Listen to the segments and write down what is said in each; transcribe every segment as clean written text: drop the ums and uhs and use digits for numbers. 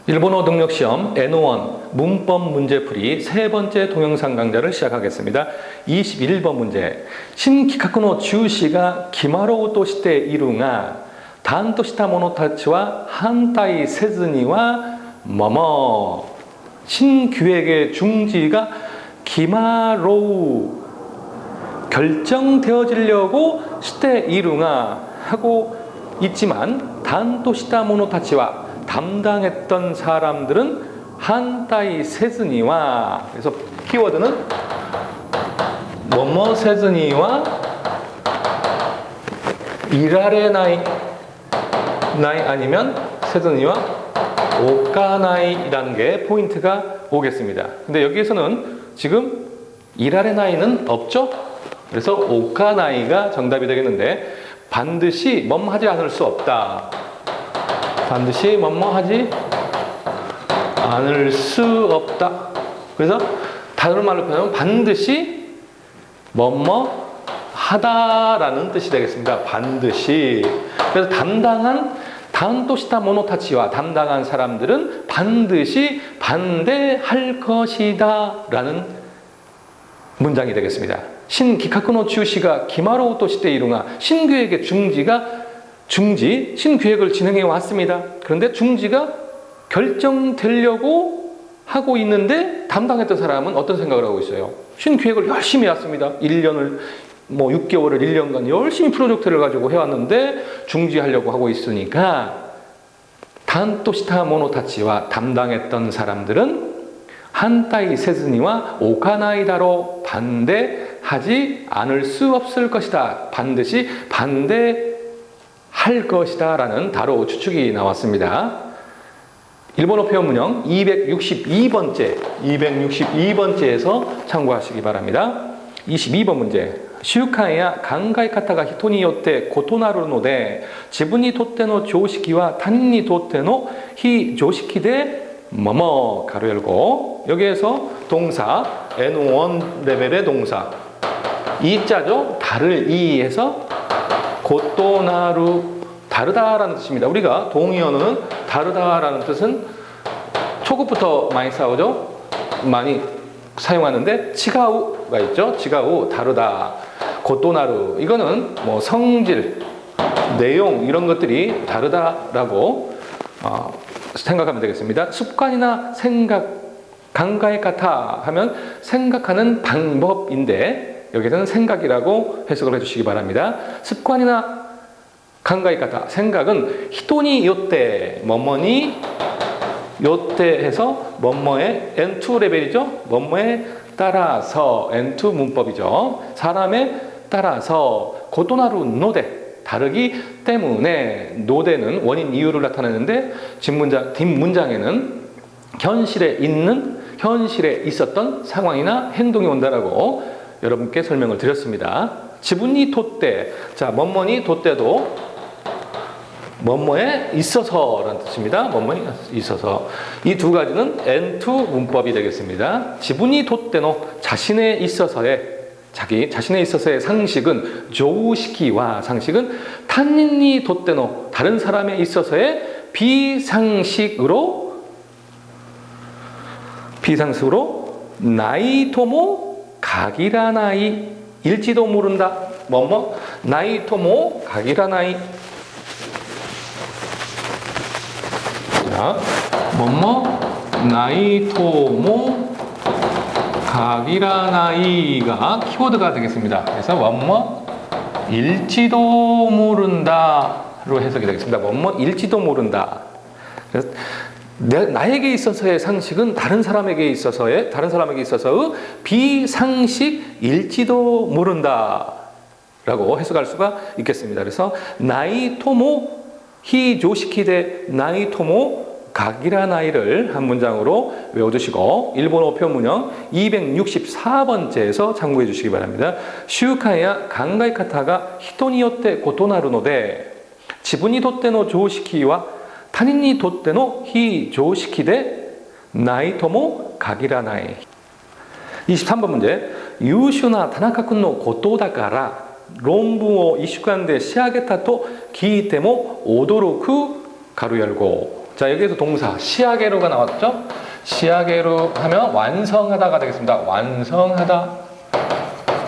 일본어 능력시험 N1 문법 문제풀이 세 번째 동영상 강좌를 시작하겠습니다. 21번 문제. 신기카쿠노 주시가 기마로우 도시테 이루가 단 도시타 모노타치와 한타이 세즈니와 뭐뭐. 신규획의 중지가 기마로우 결정되어지려고 시테 이루가 하고 있지만 단 도시타 모노타치와 담당했던 사람들은 한타이 세즈니와, 그래서 키워드는 뭐뭐 세즈니와 이라레나이 나이 아니면 세즈니와 오카나이라는 게 포인트가 오겠습니다. 근데 여기에서는 지금 이라레나이는 없죠? 그래서 오카나이가 정답이 되겠는데, 반드시 뭐뭐 하지 않을 수 없다. 반드시 뭐뭐 하지 않을 수 없다. 그래서 다른 말로 표현하면 반드시 뭐뭐 하다라는 뜻이 되겠습니다. 반드시. 그래서 담당한 단도시타 모노타치와 담당한 사람들은 반드시 반대할 것이다 라는 문장이 되겠습니다. 신기카쿠노 주시가 기마로우 도시테 이루가 신규획의 신규획을 진행해 왔습니다. 그런데 중지가 결정되려고 하고 있는데 담당했던 사람은 어떤 생각을 하고 있어요? 신규획을 열심히 해왔습니다. 1년을 6개월을 1년간 열심히 프로젝트를 가지고 해왔는데 중지하려고 하고 있으니까 단토시타 모노타치와 담당했던 사람들은 한타이 세즈니와 오카나이다로 반대하지 않을 수 없을 것이다. 반드시 반대할 것이다 라는 다로 추측이 나왔습니다. 일본어 표현 문형 262번째에서 참고하시기 바랍니다. 22번 문제. 習慣や考え方が人によって異なるので、自分にとっての常識は他人にとっての非常識で뭐뭐 가로 열고, 여기에서 동사 N1 레벨의 동사 이자죠. 다를 이에서 고토나루 다르다라는 뜻입니다. 우리가 동의어는 다르다라는 뜻은 초급부터 많이 많이 사용하는데 치가우가 있죠. 치가우 다르다. 고토나루 이거는 성질, 내용 이런 것들이 다르다라고 생각하면 되겠습니다. 습관이나 생각, 강가에카타 하면 생각하는 방법인데 여기서는 생각이라고 해석을 해주시기 바랍니다. 습관이나 강가에카타, 생각은 히토니 요때 뭐뭐니 요때 해서 뭐뭐의 N2 레벨이죠. 뭐뭐에 따라서 N2 문법이죠. 사람에 따라서 고토나루 노데 다르기 때문에, 노대는 원인 이유를 나타내는데 뒷문장에는 현실에 있었던 상황이나 행동이 온다라고 여러분께 설명을 드렸습니다. 지분이 돛대, 자 뭐뭐니 돛대도 뭐뭐에 있어서라는 뜻입니다. 뭐뭐에 있어서. 이 두 가지는 N2 문법이 되겠습니다. 지분이 돛대노 자신에 있어서의 상식은 조우시키와 상식은 타닌니 돛대노 다른 사람에 있어서의 비상식으로 나이토모 가기라나이 일지도 모른다. 뭐뭐 나이토모 가기라나이. 자, 뭐뭐 나이토모 가기라나이가 키워드가 되겠습니다. 그래서 뭐뭐 일지도 모른다로 해석이 되겠습니다. 뭐뭐 일지도 모른다. 그래서 나에게 있어서의 상식은 다른 사람에게 있어서의 비상식일지도 모른다라고 해석할 수가 있겠습니다. 그래서 나이토모 히조시키데 나이토모 가기라나이를 한 문장으로 외워주시고, 일본어 표현 문형 264번째에서 참고해 주시기 바랍니다. 習慣や考え方が人によって異なるので、自分にとっての常識は他人にとっての非常識でないとも限らない。23번 문제. 優秀な田中君のことだから論文を1週間で仕上げたと聞いても驚く가로 열고. 자, 여기에서 동사 시아게로가 나왔죠? 시아게로 하면 완성하다가 되겠습니다. 완성하다.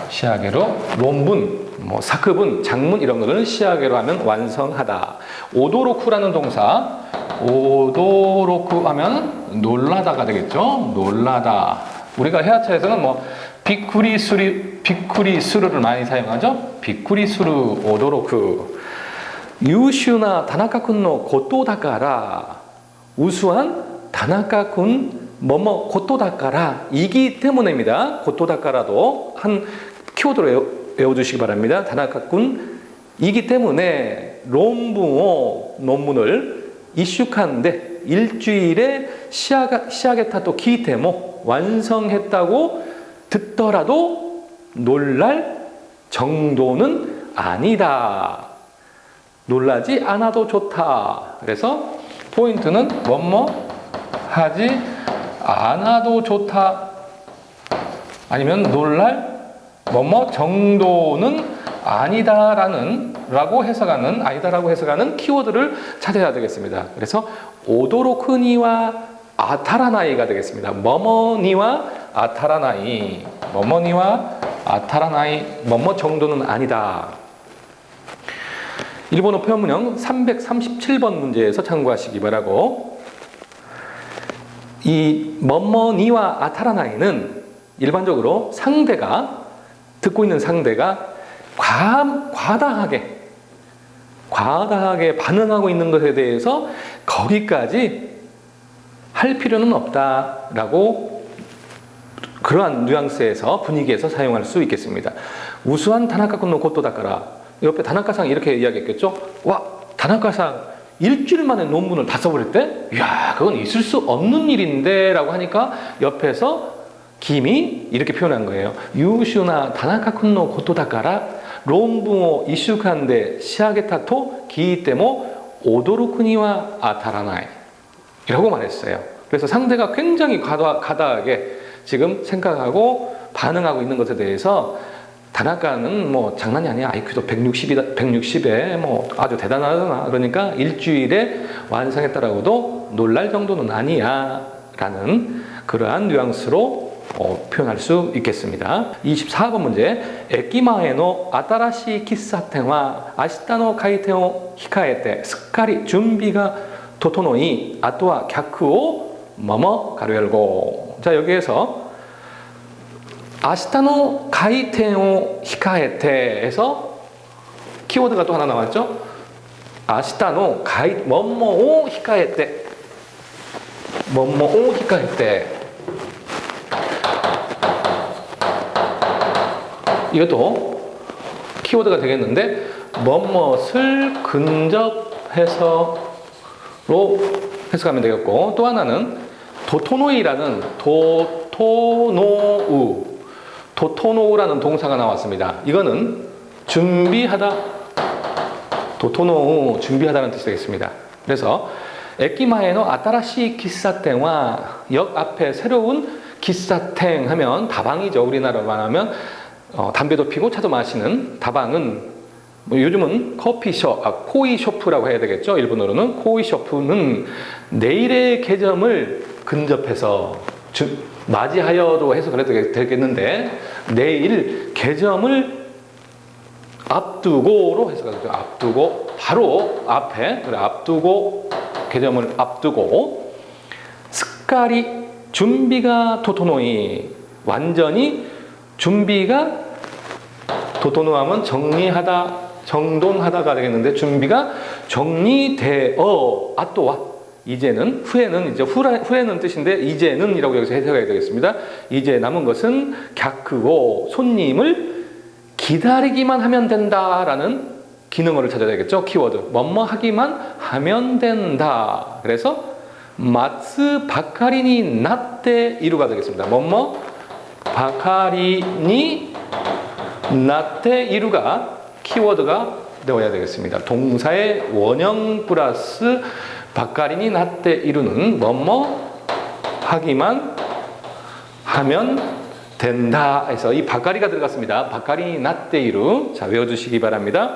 시아게로. 논문, 뭐 사크분, 장문 이런 거는 시아게로 하면 완성하다. 오도로쿠라는 동사. 오도로쿠 하면 놀라다가 되겠죠? 놀라다. 우리가 해아차에서는 뭐 비쿠리수르를 많이 사용하죠? 비쿠리수르 오도로쿠. 유슈나 다나카쿤노 고토다카라. 우수한 다나카쿤 뭐뭐 고토다카라 이기 때문입니다. 고토다카라도 한 키워드로 외워주시기 바랍니다. 다나카쿤 이기 때문에 논문을 이슈칸데 일주일에 시아게타토 기테모 완성했다고 듣더라도 놀랄 정도는 아니다. 놀라지 않아도 좋다. 그래서 포인트는 뭐뭐 하지 않아도 좋다. 아니면 놀랄 뭐뭐 정도는 아니다라고 해석하는 키워드를 찾아야 되겠습니다. 그래서 오도로크니와 아타라나이가 되겠습니다. 뭐뭐니와 아타라나이, 뭐뭐 정도는 아니다. 일본어 표현문형 337번 문제에서 참고하시기 바라고. 이 뭐뭐니와 아타라나이는 일반적으로 듣고 있는 상대가 과다하게 반응하고 있는 것에 대해서 거기까지 할 필요는 없다라고 그러한 뉘앙스에서 분위기에서 사용할 수 있겠습니다. 우수한 다나카쿤노 고토다카라. 옆에 다나카상 이렇게 이야기했겠죠? 와, 다나카상 일주일 만에 논문을 다 써버렸대? 이야, 그건 있을 수 없는 일인데 라고 하니까 옆에서 김이 이렇게 표현한 거예요. 유슈나 다나카쿤노 고토다카라 론붕오 이슈칸데 시아게타토 기이테모 오도로쿠니와 아타라나이 이라고 말했어요. 그래서 상대가 굉장히 과다하게 지금 생각하고 반응하고 있는 것에 대해서 다나카는 뭐 장난이 아니야. IQ도 160에 뭐 아주 대단하잖아. 그러니까 일주일에 완성했다라고도 놀랄 정도는 아니야 라는 그러한 뉘앙스로 표현할 수 있겠습니다. 24번 문제. 에키마에노 아타라시 키사텐와 아시타노 가이텐を 控えて すっかり 준비가 도토노이 아토와 객を 뭐뭐 가로 열고. 자, 여기에서 아시타노 가이텐を 控えて 에서 키워드가 또 하나 나왔죠? 아시타노 뭐뭐を 控えて 뭐뭐を 控えて 이것도 키워드가 되겠는데 뭐뭇을 근접해서로 해석하면 되겠고, 또 하나는 도토노이라는 도토노우라는 동사가 나왔습니다. 이거는 준비하다, 도토노우 준비하다는 뜻이 되겠습니다. 그래서 에키마에노 아타라시 기사텐와 역 앞에 새로운 기사텐 하면 다방이죠. 우리나라로 말하면 담배도 피고 차도 마시는 다방은 뭐 요즘은 코이쇼프라고 해야 되겠죠. 일본어로는 코이쇼프는 내일의 개점을 근접해서 맞이하여로 해서 그래도 되겠는데 내일 개점을 앞두고로 해석하죠. 앞두고 바로 앞에 앞두고 개점을 앞두고 스카리 준비가 도토노이 완전히 준비가 도토노하면 정리하다, 정돈하다가 되겠는데 준비가 정리되어 아또와 이제는 후에는 뜻인데 이제는 이라고 여기서 해석해야 되겠습니다. 이제 남은 것은 객고 손님을 기다리기만 하면 된다라는 기능어를 찾아야 되겠죠. 키워드 뭐뭐 하기만 하면 된다. 그래서 마츠 바카리니 나tte 이루가 되겠습니다. 뭐뭐 바카리니 나tte 이루가 키워드가 되어야 되겠습니다. 동사의 원형 플러스 바카리니 나tte 이루는 뭐뭐 하기만 하면 된다 해서 이 바카리가 들어갔습니다. 바카리니 나tte 이루. 자, 외워주시기 바랍니다.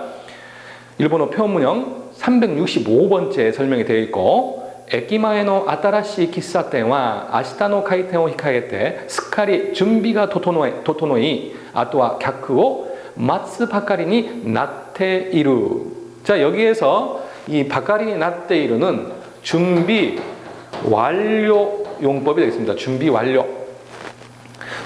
일본어 표현문형 365번째 설명이 되어 있고 駅前の新しい喫茶店は明日の開店を控えてすっかり準備が整い、あとは客を待つばかりになっている. 자, 여기에서 이 바까리になっている는 준비 완료 용법이 되겠습니다. 준비 완료.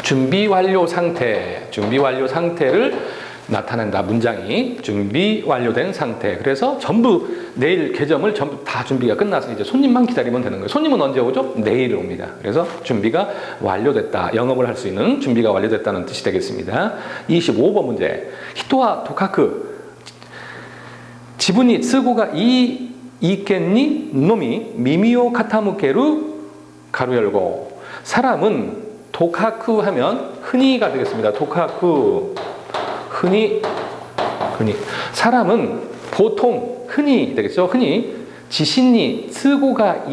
준비 완료 상태를 나타낸다. 문장이 준비 완료된 상태. 그래서 전부 내일 개점을 전부 다 준비가 끝나서 이제 손님만 기다리면 되는 거예요. 손님은 언제 오죠? 내일 옵니다. 그래서 준비가 완료됐다. 영업을 할 수 있는 준비가 완료됐다는 뜻이 되겠습니다. 25번 문제. 히토와 도카쿠. 지분이 쓰고가 이겠니? 놈이 미미오 카타무케루 가로 열고. 사람은 도카쿠 하면 흔히가 되겠습니다. 도카쿠. 흔히. 사람은 보통 흔히 되겠죠. 흔히 지신이 쓰고가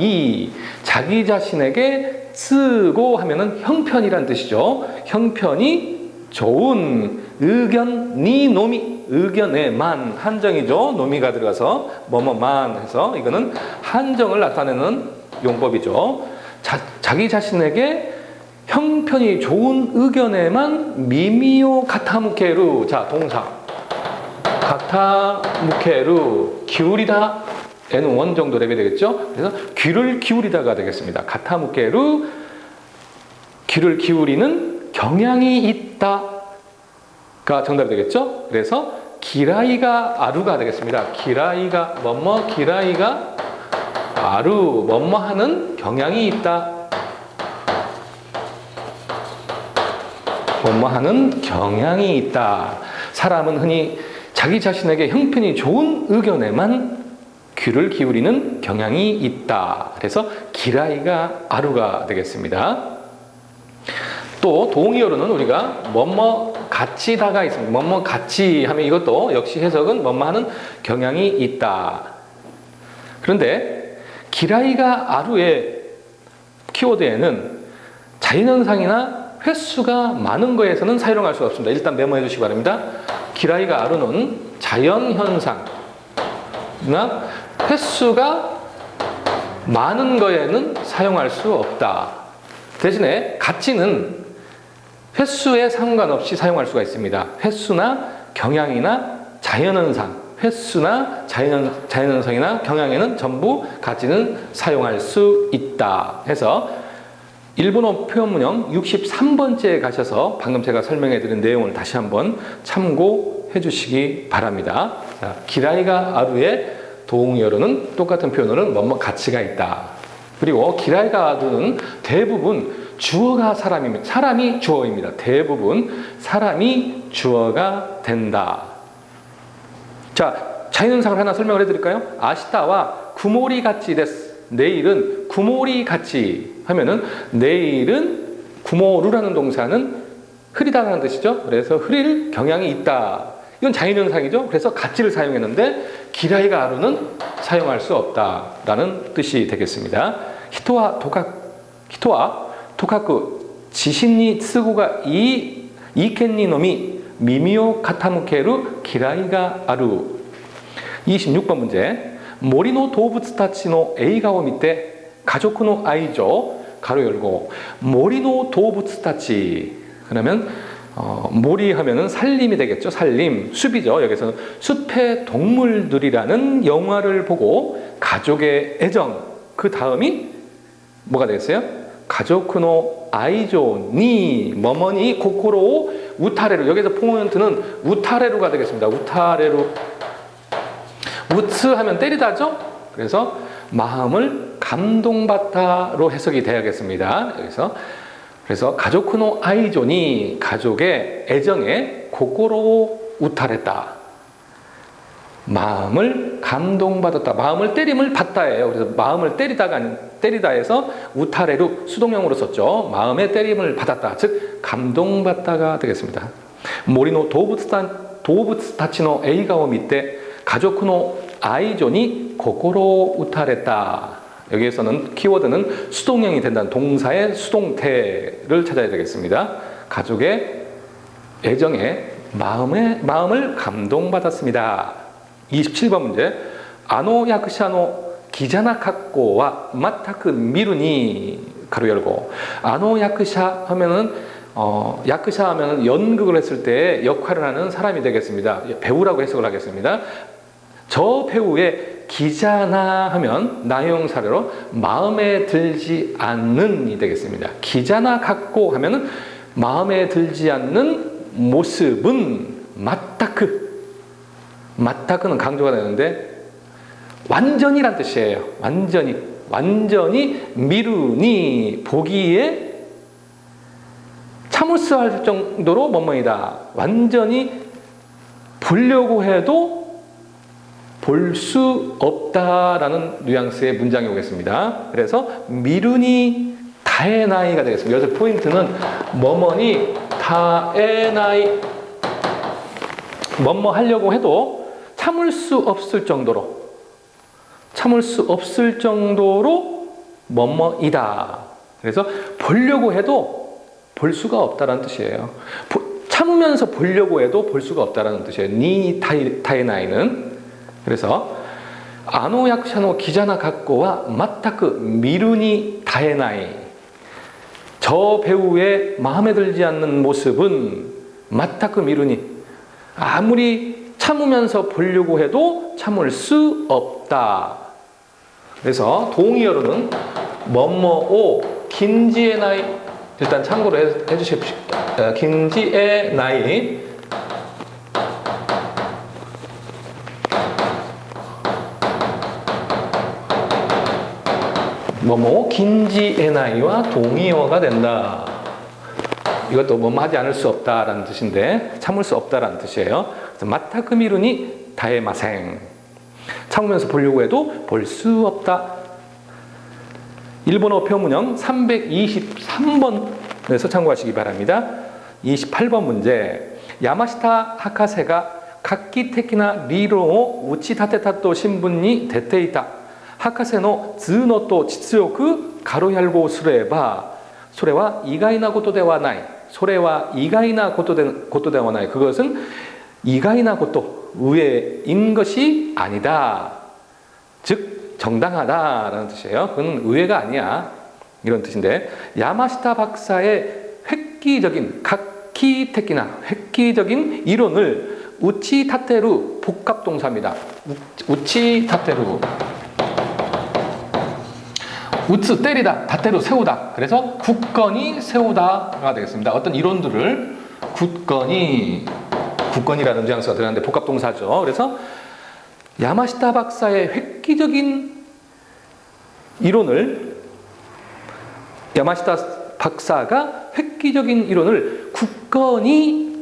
자기 자신에게 쓰고 하면은 형편이란 뜻이죠. 형편이 좋은 의견니 놈이 의견에만 한정이죠. 놈이가 들어가서 뭐뭐만 해서 이거는 한정을 나타내는 용법이죠. 자기 자신에게 형편이 좋은 의견에만 미미오 카타무케루. 자, 동사 카타무케루 기울이다 에는 원 정도 랩이 되겠죠. 그래서 귀를 기울이다가 되겠습니다. 카타무케루 귀를 기울이는 경향이 있다가 정답이 되겠죠. 그래서 기라이가 아루가 되겠습니다. 기라이가 기라이가 아루 하는 경향이 있다. 하는 경향이 있다. 사람은 흔히 자기 자신에게 형편이 좋은 의견에만 귀를 기울이는 경향이 있다. 그래서 기라이가 아루가 되겠습니다. 또 동의어로는 우리가 같이다가 있습니다. 같이 하면 이것도 역시 해석은 하는 경향이 있다. 그런데 기라이가 아루의 키워드에는 자연현상이나 횟수가 많은 거에서는 사용할 수가 없습니다. 일단 메모해 주시기 바랍니다. 기라이가 아루는 자연현상이나 횟수가 많은 거에는 사용할 수 없다. 대신에 가치는 횟수에 상관없이 사용할 수가 있습니다. 횟수나 경향이나 자연현상, 횟수나 자연현상이나 경향에는 전부 가치는 사용할 수 있다. 해서 일본어 표현문형 63번째에 가셔서 방금 제가 설명해 드린 내용을 다시 한번 참고해 주시기 바랍니다. 자, 기라이가 아루의 동의어로는 똑같은 표현어는 가치가 있다. 그리고 기라이가 아루는 대부분 주어가 사람입니다. 사람이 주어입니다. 대부분 사람이 주어가 된다. 자, 자연현상을 하나 설명을 해드릴까요? 아시타와 구모리 같이 데스. 내일은 구모리 같이 하면은 내일은 구모루라는 동사는 흐리다라는 뜻이죠. 그래서 흐릴 경향이 있다. 이건 자연현상이죠. 그래서 가치를 사용했는데 기라이가 아루는 사용할 수 없다라는 뜻이 되겠습니다. 히토와 도카쿠 지신니 쓰고가 이켄니 놈이 미미오 카타무케루 기라이가 아루. 26번 문제. 모리노 도부츠타치노 에이가오 밑에 가족의 아이죠. 가로 열고. 모리노 도부츠타치. 그러면 모리 하면은 살림이 되겠죠. 살림, 숲이죠. 여기서 숲의 동물들이라는 영화를 보고 가족의 애정, 그 다음이 뭐가 되겠어요? 가족의 아이죠. 니 뭐뭐니 코코로 우타레루. 여기서 포인트는 우타레루가 되겠습니다. 우타레루. 우츠 하면 때리다죠. 그래서 마음을 감동받다로 해석이 돼야겠습니다. 그래서 가족의 아이존이 가족의 애정에 고코로 우타랬다. 마음을 감동받았다. 마음을 때림을 받다예요. 그래서 마음을 때리다 해서 우타레루 수동형으로 썼죠. 마음의 때림을 받았다. 즉 감동받다가 되겠습니다. 모리노 도부츠타치노 에이가오 밑에 가족의 아이존이 고코로 우타랬다. 여기에서는 키워드는 수동형이 된다는 동사의 수동태를 찾아야 되겠습니다. 가족의 애정에 마음을 감동받았습니다. 27번 문제. 아노 야쿠샤노 기자나 갖고와 마타크 미루니 가로 열고 아노 야크샤 하면은 야크샤 하면은 연극을 했을 때 역할을 하는 사람이 되겠습니다. 배우라고 해석을 하겠습니다. 저 배우의 기자나 하면 나형사례로 마음에 들지 않는이 되겠습니다. 기자나 갖고 하면은 마음에 들지 않는 모습은 마타크는 강조가 되는데 완전히란 뜻이에요. 완전히 미루니 보기에 참을 수 할 정도로 뭐뭐이다. 완전히 보려고 해도 볼 수 없다라는 뉘앙스의 문장이 오겠습니다. 그래서 미루니 다에나이가 되겠습니다. 여기서 포인트는 뭐뭐니 다에나이 뭐뭐 하려고 해도 참을 수 없을 정도로 뭐뭐이다. 그래서 보려고 해도 볼 수가 없다라는 뜻이에요. 참으면서 보려고 해도 볼 수가 없다라는 뜻이에요. 니 다에나이는. 그래서 아노 약샤노 기자나 갖고와 마타크 미루니 다에나이 저 배우의 마음에 들지 않는 모습은 마타크 미루니 아무리 참으면서 보려고 해도 참을 수 없다. 그래서 동의어로는 뭐뭐오 긴지의 나이 일단 참고로 해주십시오. 긴지의 나이 뭐뭐 긴지의 나이와 동의어가 된다. 이것도 뭐뭐 하지 않을 수 없다라는 뜻인데 참을 수 없다라는 뜻이에요. 그래서 마타크 미루니 다에마생 참으면서 보려고 해도 볼 수 없다. 일본어 표문형 323번에서 참고하시기 바랍니다. 28번 문제 야마시타 하카세가 각기的な 理論を 打ち立てたと新聞に出ていた博士の頭脳と実力軽やる語をすればそれは意外なことではない。それは意外なことではない。그것은意外なこと 의외인 것이 아니다. 즉 정당하다라는 뜻이에요. 그건 의외가 아니야. 이런 뜻인데 야마시타 박사의 획기적인 획기적인 이론을 우치타테루 복합동사입니다. 우치타테루 우츠 때리다, 다테루 세우다. 그래서 굳건히 세우다가 되겠습니다. 어떤 이론들을 굳건히라는 뉘앙스가 들어가는데 복합동사죠. 그래서 야마시타 박사의 획기적인 이론을 야마시타 박사가 획기적인 이론을 굳건히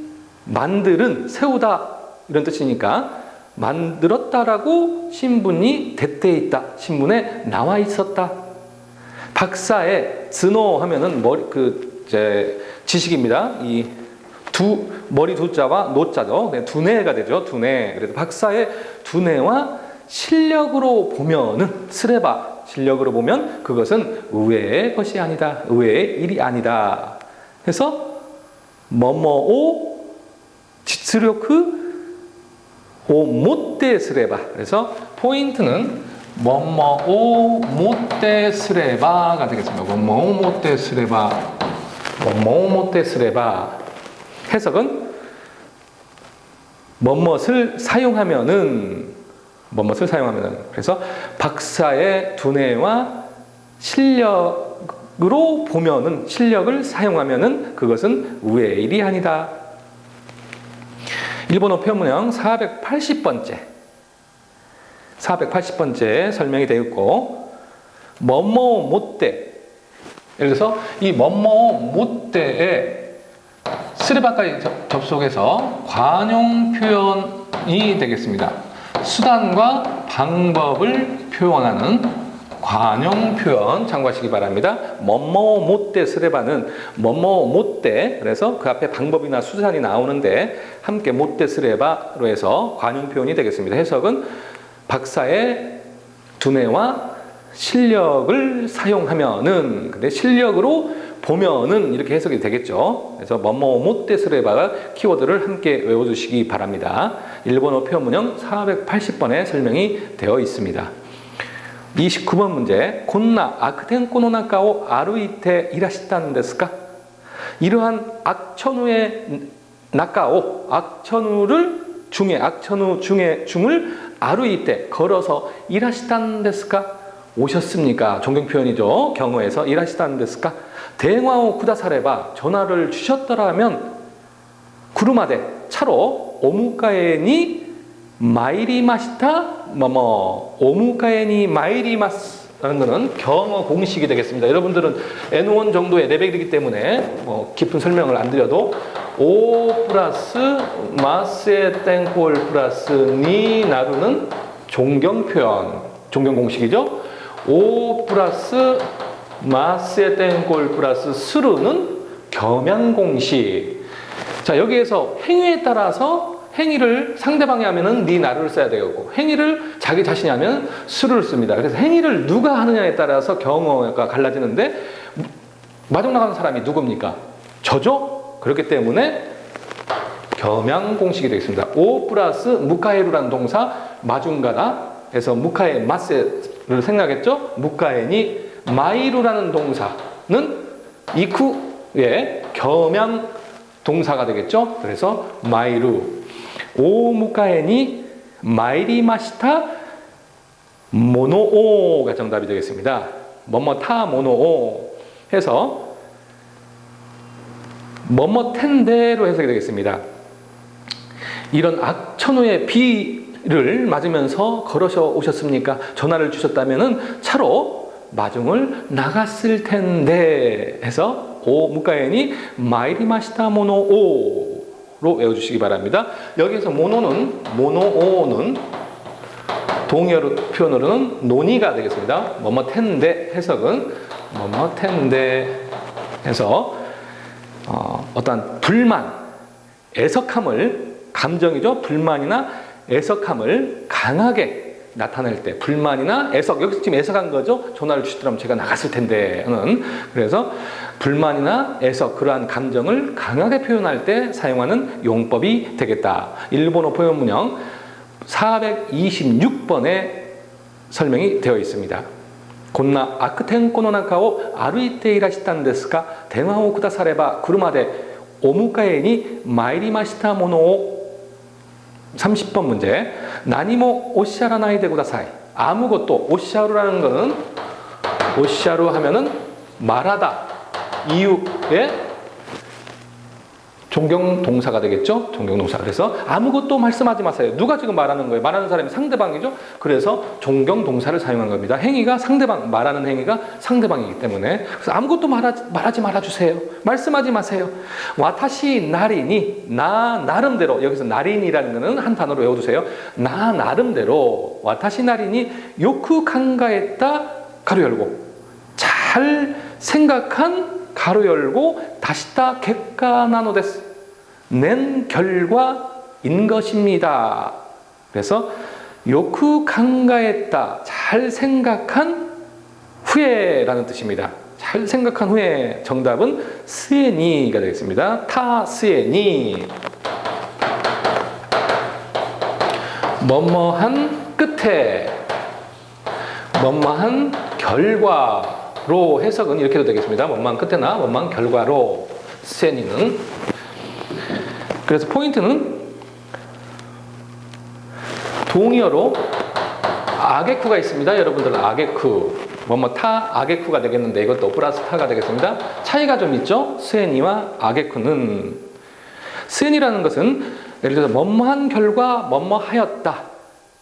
세우다 이런 뜻이니까 만들었다라고 신문이 대때 있다. 신문에 나와 있었다. 박사의 즈노 하면은 지식입니다. 이 머리 두자와 노자죠. 네, 두뇌가 되죠. 두뇌. 그래서 박사의 두뇌와 실력으로 보면은 실력으로 보면 그것은 의외의 것이 아니다. 의외의 일이 아니다. 그래서 뭐뭐오 지츠력그 오 못대 스레바. 그래서 포인트는 뭐뭐오 못대 스레바가 되겠습니다. 뭐뭐 못대 스레바. 해석은 뭐뭇을 사용하면은 그래서 박사의 두뇌와 실력으로 보면은 실력을 사용하면은 그것은 의외의 일이 아니다. 일본어 표문형 480번째 설명이 되어 있고 뭐뭐 못대 예를 들어서 이 뭐뭐 못대에 스레바까지 접속해서 관용 표현이 되겠습니다. 수단과 방법을 표현하는 관용 표현 참고하시기 바랍니다. 뭐뭐 못대 스레바는 뭐뭐 못대 그래서 그 앞에 방법이나 수단이 나오는데 함께 못대 스레바로 해서 관용 표현이 되겠습니다. 해석은 박사의 두뇌와 실력을 사용하면은 근데 실력으로 보면은 이렇게 해석이 되겠죠. 그래서 뭐뭐 못대 스레바가 키워드를 함께 외워주시기 바랍니다. 일본어 표문형 480번에 설명이 되어 있습니다. 29번 문제. 곤나 아크텐코 노 나카오 아루이테 이라시탄 데스까? 이러한 악천후의 나카오, 악천후를 중에, 악천후 중을 아루이테 걸어서 이라시탄 데스까? 오셨습니까? 존경 표현이죠. 경어에서 이라시탄 데스까? 대화오 쿠다사레바, 전화를 주셨더라면 구루마데 차로 오무카에니 마이리마시타 오무카에니 마이리마스라는 것은 경어 공식이 되겠습니다. 여러분들은 N1 정도의 레벨이기 때문에 깊은 설명을 안 드려도 오 플러스 마스에 땡콜 플러스 니 나루는 존경 표현, 존경 공식이죠. 오 플러스 마스에 땡콜 플러스 스루는 겸양 공식. 자, 여기에서 행위에 따라서 행위를 상대방이 하면은 니 나를 써야 되고, 행위를 자기 자신이 하면 수를 씁니다. 그래서 행위를 누가 하느냐에 따라서 경어가 갈라지는데, 마중 나가는 사람이 누굽니까? 저죠? 그렇기 때문에 겸양 공식이 되겠습니다. 오 플러스 무카에루라는 동사, 마중가다 해서 무카에 마세를 생각했죠? 무카에니 마이루라는 동사는 이쿠의 겸양 동사가 되겠죠? 그래서 마이루. 오무카에니 마이리마시타 모노오가 정답이 되겠습니다. 뭐뭐타 모노오 해서 뭐뭐텐데로 해석이 되겠습니다. 이런 악천후의 비를 맞으면서 걸어서 오셨습니까? 전화를 주셨다면은 차로 마중을 나갔을 텐데 해서 오무카에니 마이리마시타 모노오 로 외워주시기 바랍니다. 여기서 모노오는 동의어로 표현으로는 논의가 되겠습니다. 뭐뭐텐데 해석은 뭐뭐텐데 해서 어떠한 불만, 애석함을, 감정이죠. 불만이나 애석함을 강하게 나타낼 때, 불만이나 애석, 여기서 지금 애석한 거죠. 전화를 주시더라면 제가 나갔을 텐데는. 그래서 불만이나 애석, 그러한 감정을 강하게 표현할 때 사용하는 용법이 되겠다. 일본어 표현 문형 426번에 설명이 되어 있습니다. 곤나 아크텐코 노 나카오 아루이테 이라시탄 데스까? 대마오 쿠다사레바 구르마데 오무카에니 마이리마시타 모노오. 30번 문제. 나니모 오시아라나이 데 구다사이. 아무것도, 오시아루라는 것은, 오시아루 하면은 말하다, 이유의 존경 동사가 되겠죠? 존경 동사. 그래서 아무것도 말씀하지 마세요. 누가 지금 말하는 거예요? 말하는 사람이 상대방이죠? 그래서 존경 동사를 사용한 겁니다. 행위가 상대방, 말하는 행위가 상대방이기 때문에. 그래서 아무것도 말하지 말아주세요. 말씀하지 마세요. 와타시 나리니, 나 나름대로, 여기서 나린이라는 것은 한 단어로 외워두세요. 나 나름대로, 와타시 나리니 요쿠 칸가했다, 가로 열고. 잘 생각한 가로 열고 다시다 객가나노데스, 낸 결과인 것입니다. 그래서 요쿠 칸가했다, 잘 생각한 후에라는 뜻입니다. 잘 생각한 후에. 정답은 스에니가 되겠습니다. 타 스에니. 뭐뭐한 끝에, 뭐뭐한 결과로 해석은 이렇게도 되겠습니다. 뭐뭐한 끝에나 뭐뭐한 결과로. 스에니는. 그래서 포인트는 동의어로 아게쿠가 있습니다. 여러분들 아게쿠. 뭐뭐 타 아게쿠가 되겠는데 이것도 플러스 타가 되겠습니다. 차이가 좀 있죠. 스에니와 아게쿠는. 스에니라는 것은 예를 들어서 뭐뭐한 결과 뭐뭐 하였다.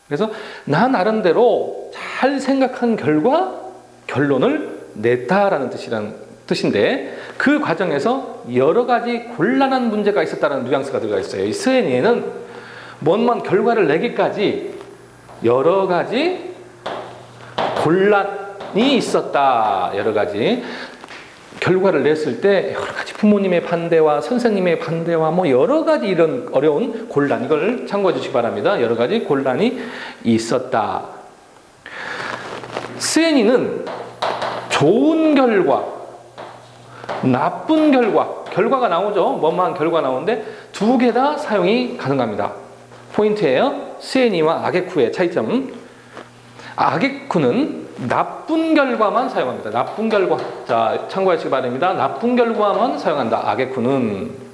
그래서 나 나름대로 잘 생각한 결과 결론을 냈다라는 뜻인데, 그 과정에서 여러 가지 곤란한 문제가 있었다는 뉘앙스가 들어가 있어요. 이 스에니에는 뭔 결과를 내기까지 여러 가지 곤란이 있었다. 여러 가지 결과를 냈을 때 여러 가지 부모님의 반대와 선생님의 반대와 뭐 여러 가지 이런 어려운 곤란, 이걸 참고해 주시기 바랍니다. 여러 가지 곤란이 있었다. 스에니는 좋은 결과, 나쁜 결과가 나오죠. 뭐뭐한 결과 나오는데 두 개 다 사용이 가능합니다. 포인트예요. 스에니와 아게쿠의 차이점. 아게쿠는 나쁜 결과만 사용합니다. 나쁜 결과. 자, 참고하시기 바랍니다. 나쁜 결과만 사용한다. 아게쿠는.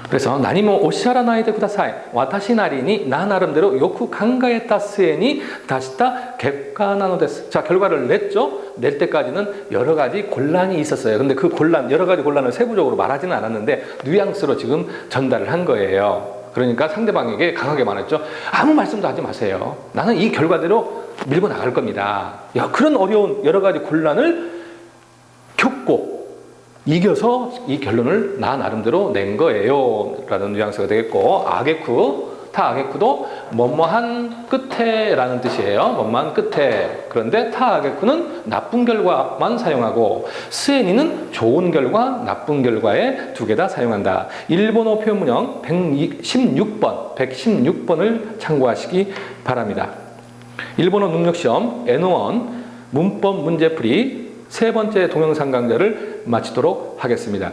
그래서 나니모 오시아라나이데 쿠다사이 와타시 나리니 나 나름대로 요쿠 간가에타 스에니 다시타 객관나노데스. 자, 결과를 냈죠. 낼 때까지는 여러 가지 곤란이 있었어요. 근데 그 여러 가지 곤란을 세부적으로 말하지는 않았는데 뉘앙스로 지금 전달을 한 거예요. 그러니까 상대방에게 강하게 말했죠. 아무 말씀도 하지 마세요. 나는 이 결과대로 밀고 나갈 겁니다. 야, 그런 어려운 여러 가지 곤란을 겪고 이겨서 이 결론을 나 나름대로 낸 거예요 라는 뉘앙스가 되겠고, 타 아게쿠도 뭐뭐한 끝에 라는 뜻이에요. 뭐뭐한 끝에. 그런데 타 아게쿠는 나쁜 결과만 사용하고, 스에니는 좋은 결과, 나쁜 결과에 두 개 다 사용한다. 일본어 표현문형 116번을 참고하시기 바랍니다. 일본어 능력시험 N1 문법 문제풀이 세 번째 동영상 강좌를 마치도록 하겠습니다.